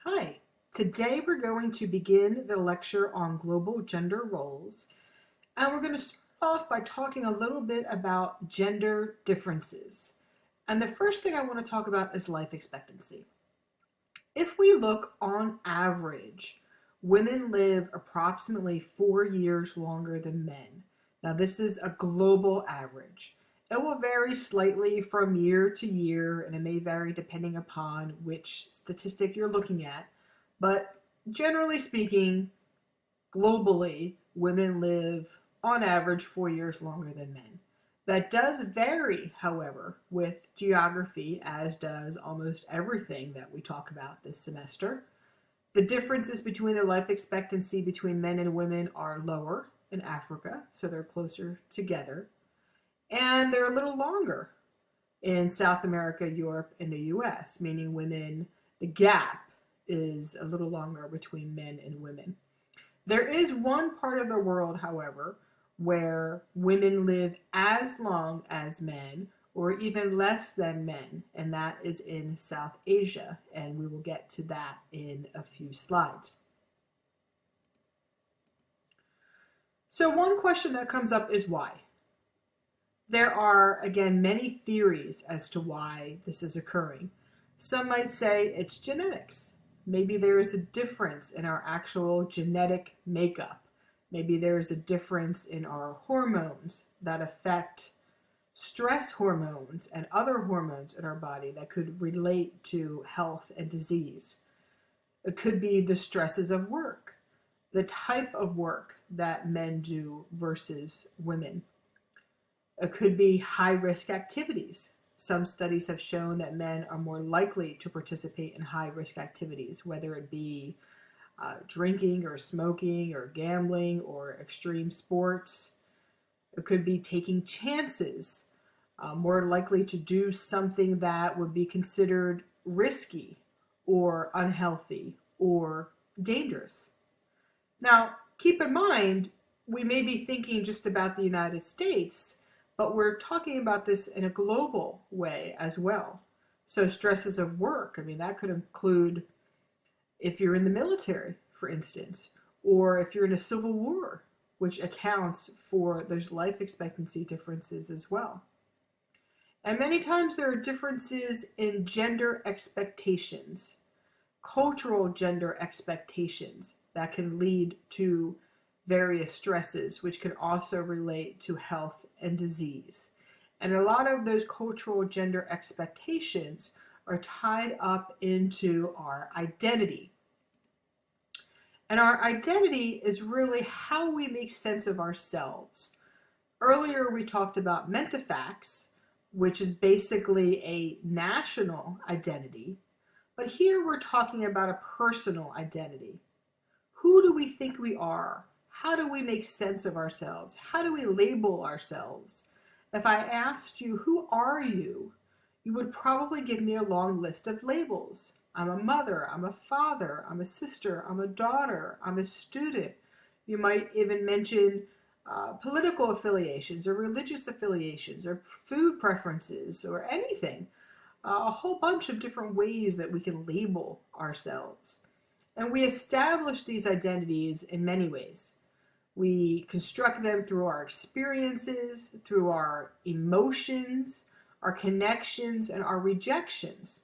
Hi, today we're going to begin the lecture on global gender roles, and we're going to start off by talking a little bit about gender differences. And the first thing I want to talk about is life expectancy. If we look on average, women live approximately 4 years longer than men. Now, this is a global average. It will vary slightly from year to year, and it may vary depending upon which statistic you're looking at. But generally speaking, globally, women live on average 4 years longer than men. That does vary, however, with geography, as does almost everything that we talk about this semester. The differences between the life expectancy between men and women are lower in Africa, so they're closer together, and they're a little longer in South America, Europe, and the US, meaning women, the gap is a little longer between men and women. There is one part of the world, however, where women live as long as men or even less than men, and that is in South Asia, and we will get to that in a few slides. So one question that comes up is why? There are, again, many theories as to why this is occurring. Some might say it's genetics. Maybe there is a difference in our actual genetic makeup. Maybe there's a difference in our hormones that affect stress hormones and other hormones in our body that could relate to health and disease. It could be the stresses of work, the type of work that men do versus women. It could be high-risk activities. Some studies have shown that men are more likely to participate in high-risk activities, whether it be drinking or smoking or gambling or extreme sports. It could be taking chances, more likely to do something that would be considered risky or unhealthy or dangerous. Now, keep in mind, we may be thinking just about the United States, but we're talking about this in a global way as well. So stresses of work, that could include if you're in the military, for instance, or if you're in a civil war, which accounts for those life expectancy differences as well. And many times there are differences in gender expectations, cultural gender expectations that can lead to various stresses, which can also relate to health and disease. And a lot of those cultural gender expectations are tied up into our identity. And our identity is really how we make sense of ourselves. Earlier we talked about Mentifax, which is basically a national identity, but here we're talking about a personal identity. Who do we think we are? How do we make sense of ourselves? How do we label ourselves? If I asked you, who are you? You would probably give me a long list of labels. I'm a mother, I'm a father, I'm a sister, I'm a daughter, I'm a student. You might even mention political affiliations or religious affiliations or food preferences or anything. A whole bunch of different ways that we can label ourselves. And we establish these identities in many ways. We construct them through our experiences, through our emotions, our connections, and our rejections.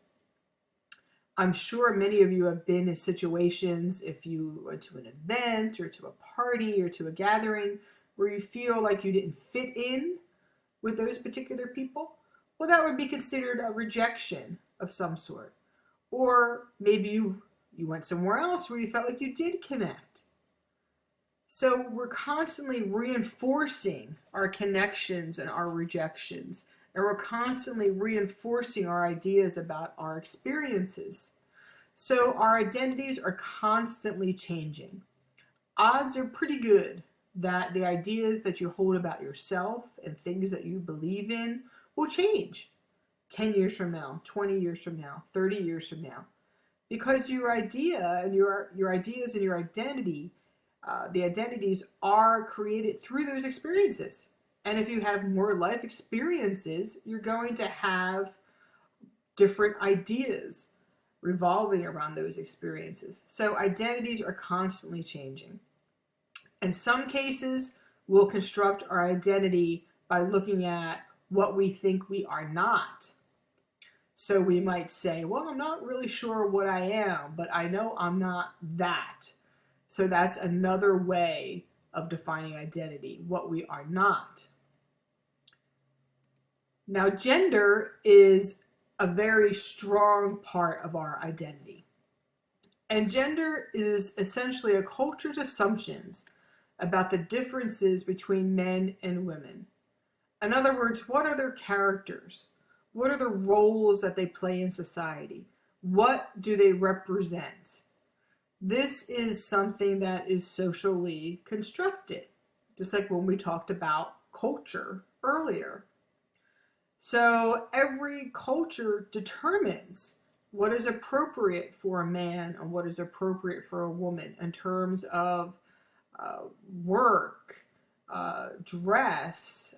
I'm sure many of you have been in situations, if you went to an event or to a party or to a gathering, where you feel like you didn't fit in with those particular people. Well, that would be considered a rejection of some sort. Or maybe you went somewhere else where you felt like you did connect. So we're constantly reinforcing our connections and our rejections, and we're constantly reinforcing our ideas about our experiences. So our identities are constantly changing. Odds are pretty good that the ideas that you hold about yourself and things that you believe in will change 10 years from now, 20 years from now, 30 years from now. Because your idea and your ideas and your identity, the identities are created through those experiences. And if you have more life experiences, you're going to have different ideas. revolving around those experiences. So identities are constantly changing. In some cases, we'll construct our identity by looking at what we think we are not. So we might say, well, I'm not really sure what I am, but I know I'm not that. So that's another way of defining identity, what we are not. Now, gender is a very strong part of our identity. And gender is essentially a culture's assumptions about the differences between men and women. In other words, what are their characters? What are the roles that they play in society? What do they represent? This is something that is socially constructed, just like when we talked about culture earlier. So every culture determines what is appropriate for a man and what is appropriate for a woman in terms of work, dress,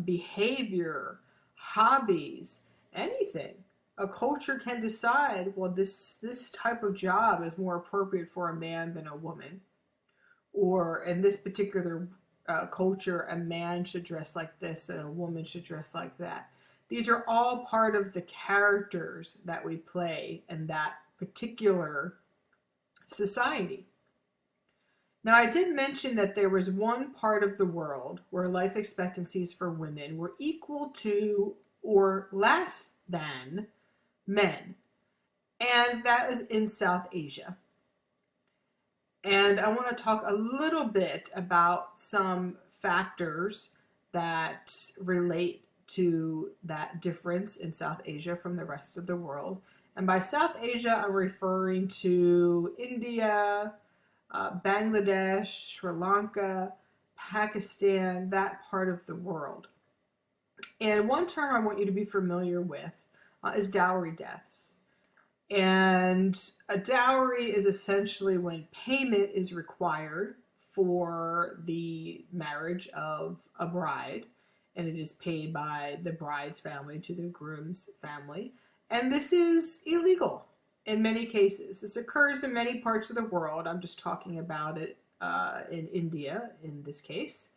behavior, hobbies, anything. A culture can decide, well, this type of job is more appropriate for a man than a woman. Or in this particular culture, a man should dress like this and a woman should dress like that. These are all part of the characters that we play in that particular society. Now, I did mention that there was one part of the world where life expectancies for women were equal to or less than men, and that is in South Asia. And I want to talk a little bit about some factors that relate to that difference in South Asia from the rest of the world. And by South Asia, I'm referring to India, Bangladesh, Sri Lanka, Pakistan, that part of the world. And one term I want you to be familiar with is dowry deaths. And a dowry is essentially when payment is required for the marriage of a bride, and it is paid by the bride's family to the groom's family. And this is illegal in many cases. This occurs in many parts of the world. I'm just talking about it in India in this case.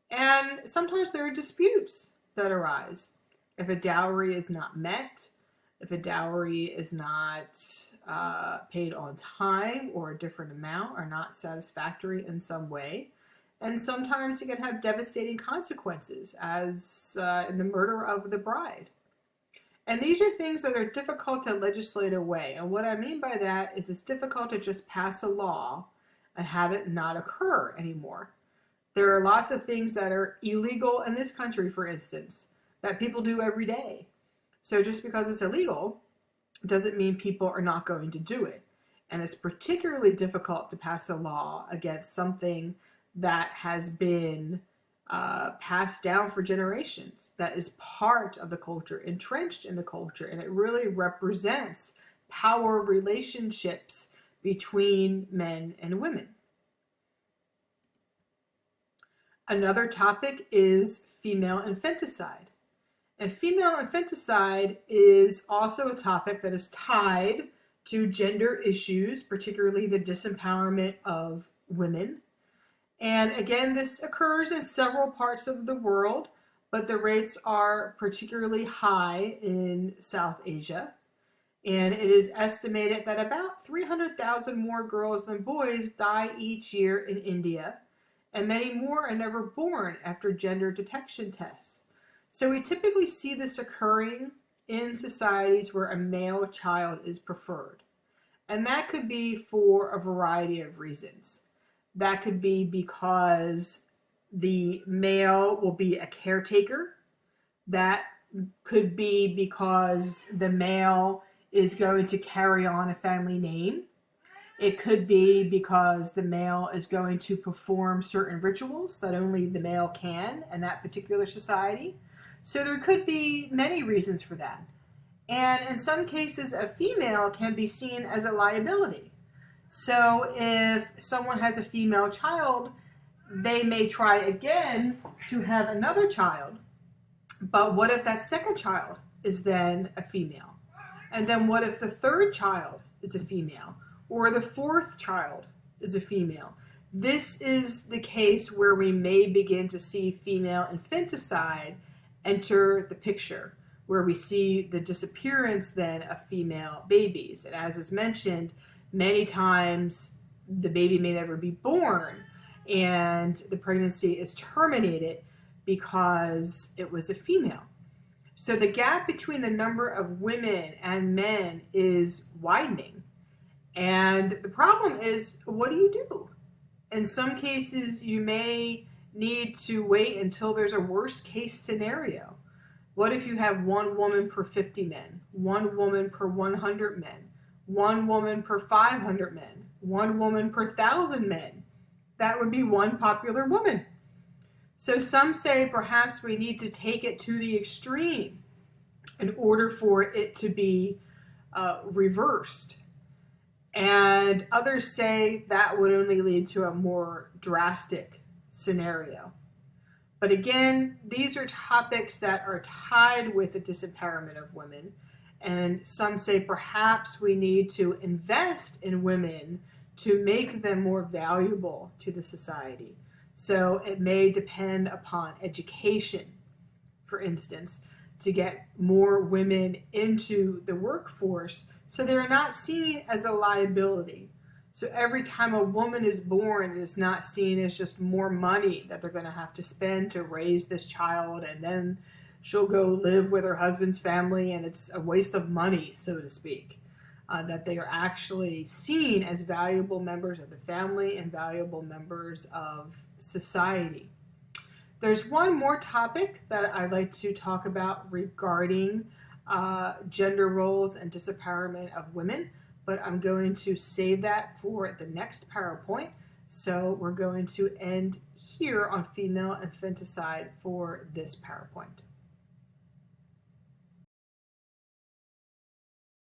And sometimes there are disputes that arise. If a dowry is not met, if a dowry is not paid on time or a different amount or not satisfactory in some way. And sometimes it can have devastating consequences, as in the murder of the bride. And these are things that are difficult to legislate away. And what I mean by that is it's difficult to just pass a law and have it not occur anymore. There are lots of things that are illegal in this country, for instance, that people do every day. So just because it's illegal doesn't mean people are not going to do it. And it's particularly difficult to pass a law against something that has been passed down for generations, that is part of the culture, entrenched in the culture, and it really represents power relationships between men and women. Another topic is female infanticide. And female infanticide is also a topic that is tied to gender issues, particularly the disempowerment of women. And again, this occurs in several parts of the world, but the rates are particularly high in South Asia. And it is estimated that about 300,000 more girls than boys die each year in India, and many more are never born after gender detection tests. So we typically see this occurring in societies where a male child is preferred. And that could be for a variety of reasons. That could be because the male will be a caretaker. That could be because the male is going to carry on a family name. It could be because the male is going to perform certain rituals that only the male can in that particular society. So there could be many reasons for that. And in some cases, a female can be seen as a liability. So if someone has a female child, they may try again to have another child. But what if that second child is then a female? And then what if the third child is a female, or the fourth child is a female? This is the case where we may begin to see female infanticide enter the picture, where we see the disappearance then of female babies. And as is mentioned, many times the baby may never be born and the pregnancy is terminated because it was a female. So the gap between the number of women and men is widening. And the problem is, what do you do? In some cases, you may need to wait until there's a worst case scenario. What if you have one woman per 50 men, one woman per 100 men, one woman per 500 men, one woman per 1,000 men? That would be one popular woman. So some say perhaps we need to take it to the extreme in order for it to be reversed. And others say that would only lead to a more drastic scenario. But again, these are topics that are tied with the disempowerment of women. And some say perhaps we need to invest in women to make them more valuable to the society. So it may depend upon education, for instance, to get more women into the workforce so they're not seen as a liability. So every time a woman is born, it is not seen as just more money that they're going to have to spend to raise this child, and then she'll go live with her husband's family and it's a waste of money, so to speak. That they are actually seen as valuable members of the family and valuable members of society. There's one more topic that I'd like to talk about regarding gender roles and disempowerment of women, but I'm going to save that for the next PowerPoint. So we're going to end here on female infanticide for this PowerPoint.